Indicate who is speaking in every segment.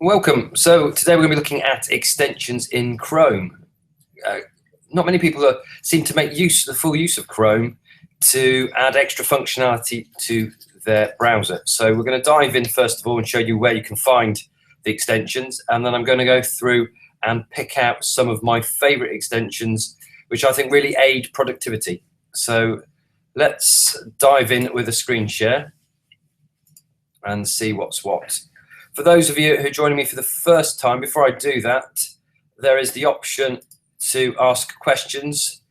Speaker 1: Welcome. So today we're going to be looking at extensions in Chrome. Not many people seem to make the full use of Chrome to add extra functionality to their browser. So we're going to dive in first of all and show you where you can find the extensions, and then I'm going to go through and pick out some of my favorite extensions which I think really aid productivity. So let's dive in with a screen share and see what's what. For those of you who are joining me for the first time, before I do that, there is the option to ask questions.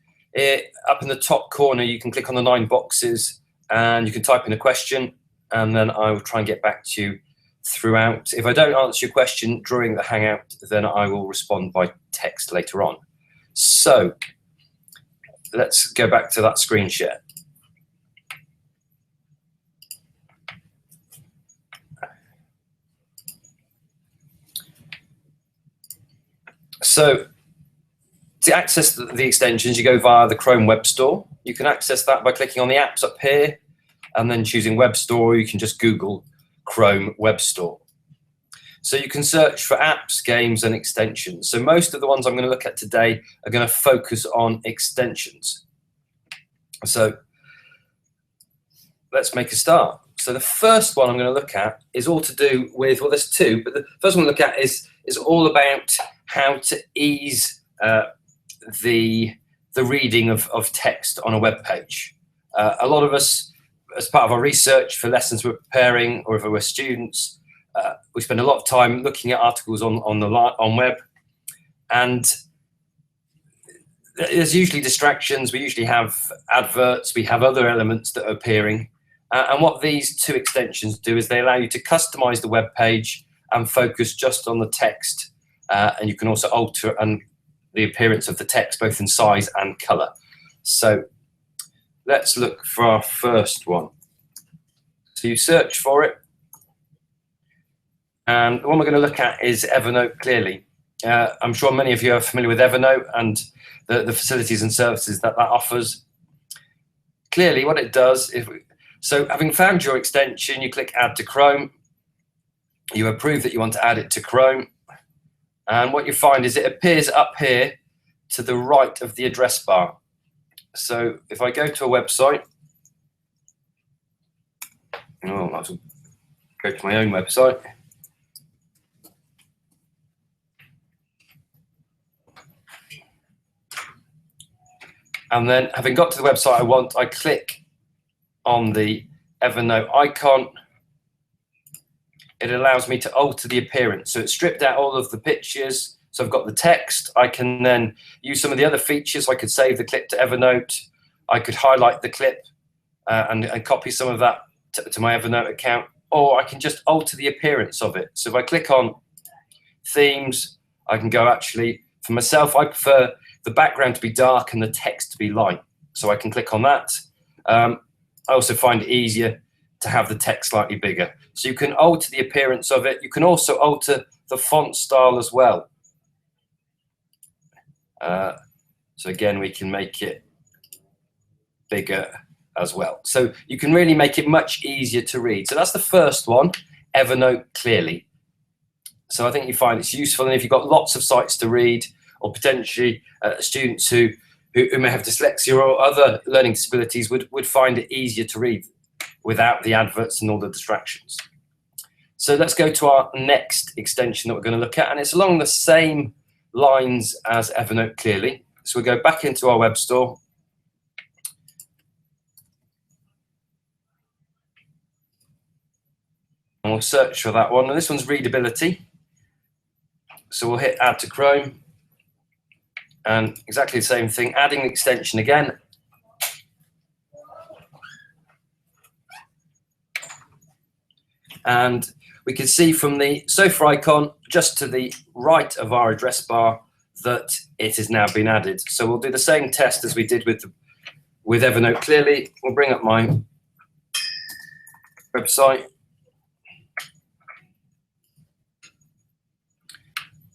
Speaker 1: Up in the top corner, you can click on the 9 boxes and you can type in a question, and then I will try and get back to you throughout. If I don't answer your question during the Hangout, then I will respond by text later on. So let's go back to that screen share. So to access the extensions, you go via the Chrome Web Store. You can access that by clicking on the apps up here and then choosing Web Store. You can just Google Chrome Web Store. So you can search for apps, games, and extensions. So most of the ones I'm going to look at today are going to focus on extensions. So let's make a start. So the first one I'm going to look at is all to do with, well, there's two, but the first one to look at is all about how to ease the reading of text on a web page. A lot of us, as part of our research for lessons we're preparing, or if we're students, we spend a lot of time looking at articles on web, and there's usually distractions. We usually have adverts, we have other elements that are appearing, and what these two extensions do is they allow you to customize the web page and focus just on the text, and you can also alter the appearance of the text both in size and color. So let's look for our first one. So you search for it, and the one we're going to look at is Evernote Clearly. I'm sure many of you are familiar with Evernote and the facilities and services that offers. Clearly, what it does is, so having found your extension, you click Add to Chrome. You approve that you want to add it to Chrome, and what you find is it appears up here to the right of the address bar. So if I go to a website, I'll go to my own website. And then having got to the website I want, I click on the Evernote icon. It allows me to alter the appearance. So it's stripped out all of the pictures. So I've got the text. I can then use some of the other features. I could save the clip to Evernote. I could highlight the clip and copy some of that to my Evernote account, or I can just alter the appearance of it. So if I click on themes, I can go, actually, for myself, I prefer the background to be dark and the text to be light. So I can click on that. I also find it easier to have the text slightly bigger. So you can alter the appearance of it. You can also alter the font style as well. So again, we can make it bigger as well. So you can really make it much easier to read. So that's the first one, Evernote Clearly. So I think you find it's useful, and if you've got lots of sites to read, or potentially students who may have dyslexia or other learning disabilities would find it easier to read without the adverts and all the distractions. So let's go to our next extension that we're going to look at, and it's along the same lines as Evernote Clearly. So we'll go back into our web store. And we'll search for that one, and this one's Readability. So we'll hit Add to Chrome, and exactly the same thing, adding the extension again. And we can see from the sofa icon just to the right of our address bar that it has now been added. So we'll do the same test as we did with Evernote Clearly. We'll bring up my website.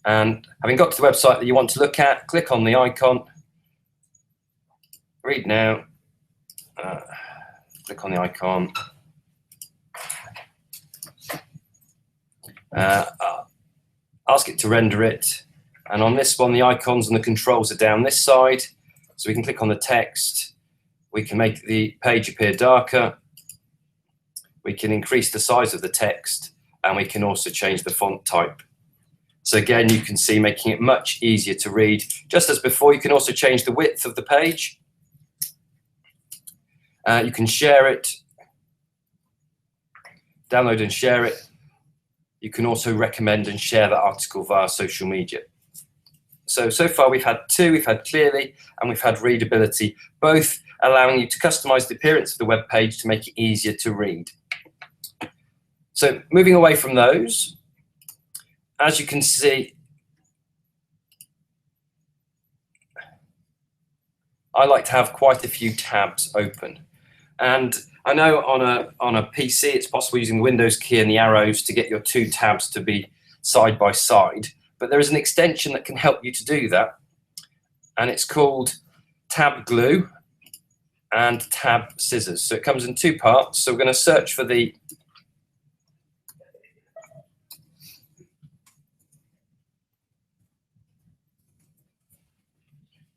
Speaker 1: And having got to the website that you want to look at, click on the icon, read now, click on the icon. ask it to render it. And on this one, the icons and the controls are down this side. So we can click on the text. We can make the page appear darker. We can increase the size of the text, and we can also change the font type. So again, you can see making it much easier to read. Just as before, you can also change the width of the page. You can share it, download and share it. You can also recommend and share the article via social media. So far we've had two. We've had Clearly and we've had Readability, both allowing you to customize the appearance of the web page to make it easier to read. So moving away from those, as you can see, I like to have quite a few tabs open. And I know on a PC, it's possible using the Windows key and the arrows to get your two tabs to be side by side. But there is an extension that can help you to do that. And it's called Tab Glue and Tab Scissors. So it comes in two parts. So we're going to search for the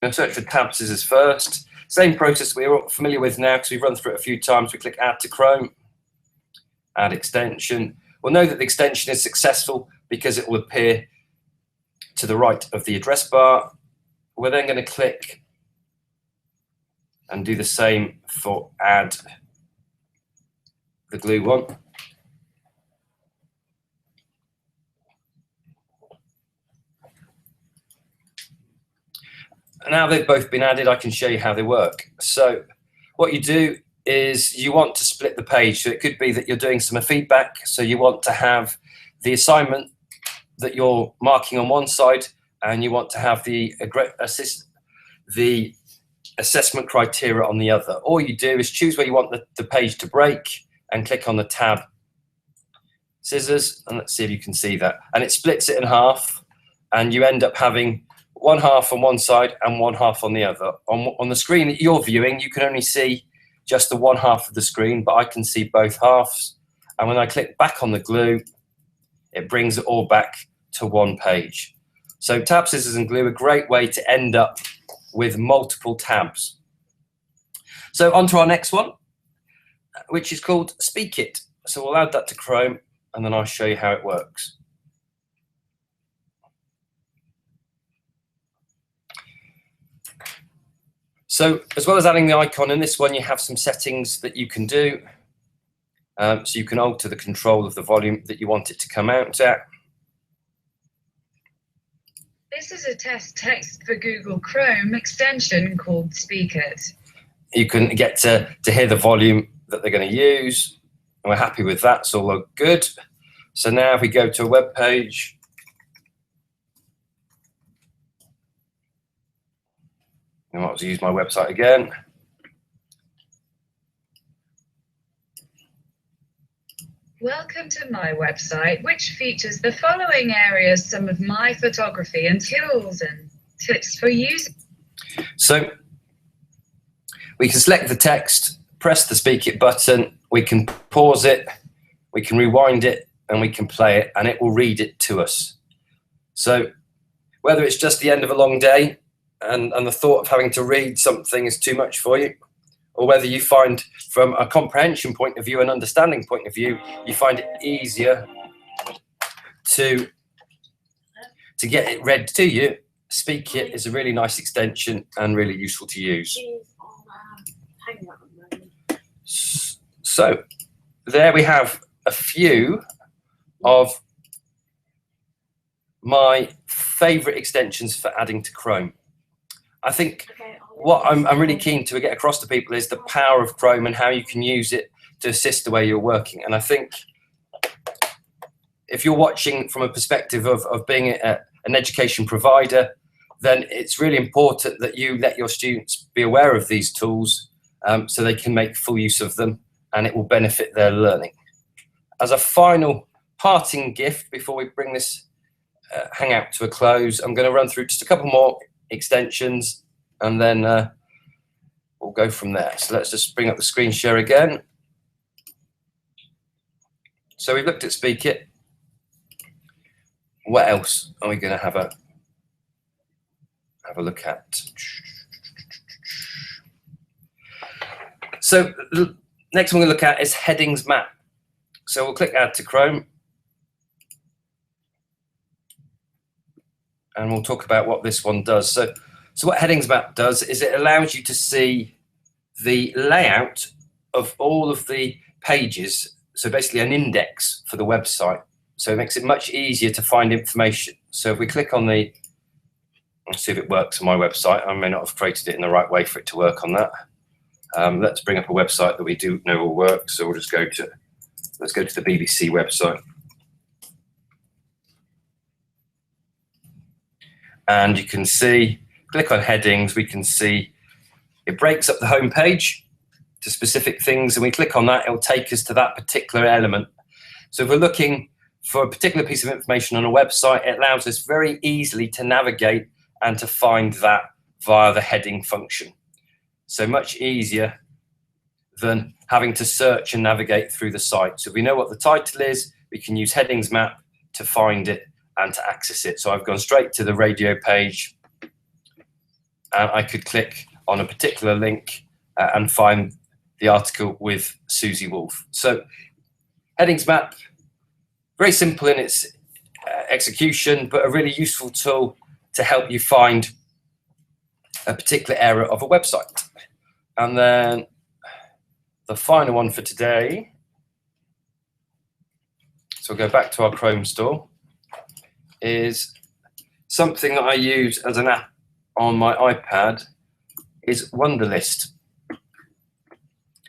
Speaker 1: Tab Scissors first. Same process we're all familiar with now because we've run through it a few times. We click Add to Chrome, Add Extension. We'll know that the extension is successful because it will appear to the right of the address bar. We're then going to click and do the same for Add the Glue one. Now they've both been added, I can show you how they work. So what you do is you want to split the page. So it could be that you're doing some feedback. So you want to have the assignment that you're marking on one side, and you want to have the assessment criteria on the other. All you do is choose where you want the page to break and click on the Tab Scissors. And let's see if you can see that. And it splits it in half, and you end up having one half on one side and one half on the other. On the screen that you're viewing, you can only see just the one half of the screen, but I can see both halves. And when I click back on the glue, it brings it all back to one page. So Tab, Scissors and Glue, a great way to end up with multiple tabs. So on to our next one, which is called Speak It. So we'll add that to Chrome, and then I'll show you how it works. So as well as adding the icon in this one, you have some settings that you can do. So you can alter the control of the volume that you want it to come out at.
Speaker 2: This is a test text for Google Chrome extension called Speak It.
Speaker 1: You can get to hear the volume that they're going to use. And we're happy with that, so all good. So now if we go to a web page, I might as well use my website again.
Speaker 2: Welcome to my website, which features the following areas, some of my photography and tools and tips for using.
Speaker 1: So we can select the text, press the Speak It button, we can pause it, we can rewind it, and we can play it, and it will read it to us. So whether it's just the end of a long day, and the thought of having to read something is too much for you, or whether you find from a comprehension point of view and understanding point of view, you find it easier to get it read to you, Speak It is a really nice extension and really useful to use. So there we have a few of my favorite extensions for adding to Chrome. I think what I'm really keen to get across to people is the power of Chrome and how you can use it to assist the way you're working. And I think if you're watching from a perspective of being an education provider, then it's really important that you let your students be aware of these tools so they can make full use of them, and it will benefit their learning. As a final parting gift before we bring this hangout to a close, I'm going to run through just a couple more extensions, and then we'll go from there. So let's just bring up the screen share again. So we've looked at Speak It. what else are we going to have a look at? So the next one we're going to look at is headings map. So we'll click Add to Chrome, and we'll talk about what this one does. So what headings map does is it allows you to see the layout of all of the pages. So basically an index for the website. So it makes it much easier to find information. So if we click on the, let's see if it works on my website. I may not have created it in the right way for it to work on that. Let's bring up a website that we do know will work. So we'll just go to, let's go to the BBC website. And you can see, click on headings, we can see it breaks up the home page to specific things, and we click on that, it'll take us to that particular element. So if we're looking for a particular piece of information on a website, it allows us very easily to navigate and to find that via the heading function. So much easier than having to search and navigate through the site. So if we know what the title is, we can use headings map to find it and to access it. So I've gone straight to the radio page, and I could click on a particular link and find the article with Susie Wolf. So headings map, very simple in its execution, but a really useful tool to help you find a particular area of a website. And then the final one for today, so we'll go back to our Chrome store, is something that I use as an app on my iPad, is Wunderlist.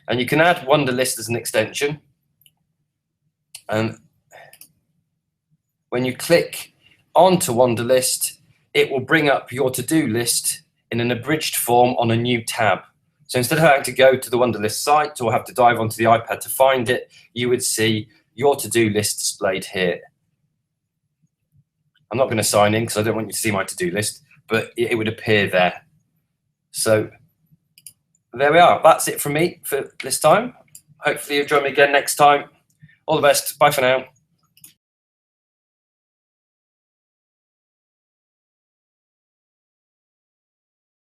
Speaker 1: And you can add Wunderlist as an extension. And when you click onto Wunderlist, it will bring up your to-do list in an abridged form on a new tab. So instead of having to go to the Wunderlist site or have to dive onto the iPad to find it, you would see your to-do list displayed here. I'm not going to sign in because I don't want you to see my to-do list, but it would appear there. So there we are. That's it from me for this time. Hopefully you'll join me again next time. All the best. Bye for now.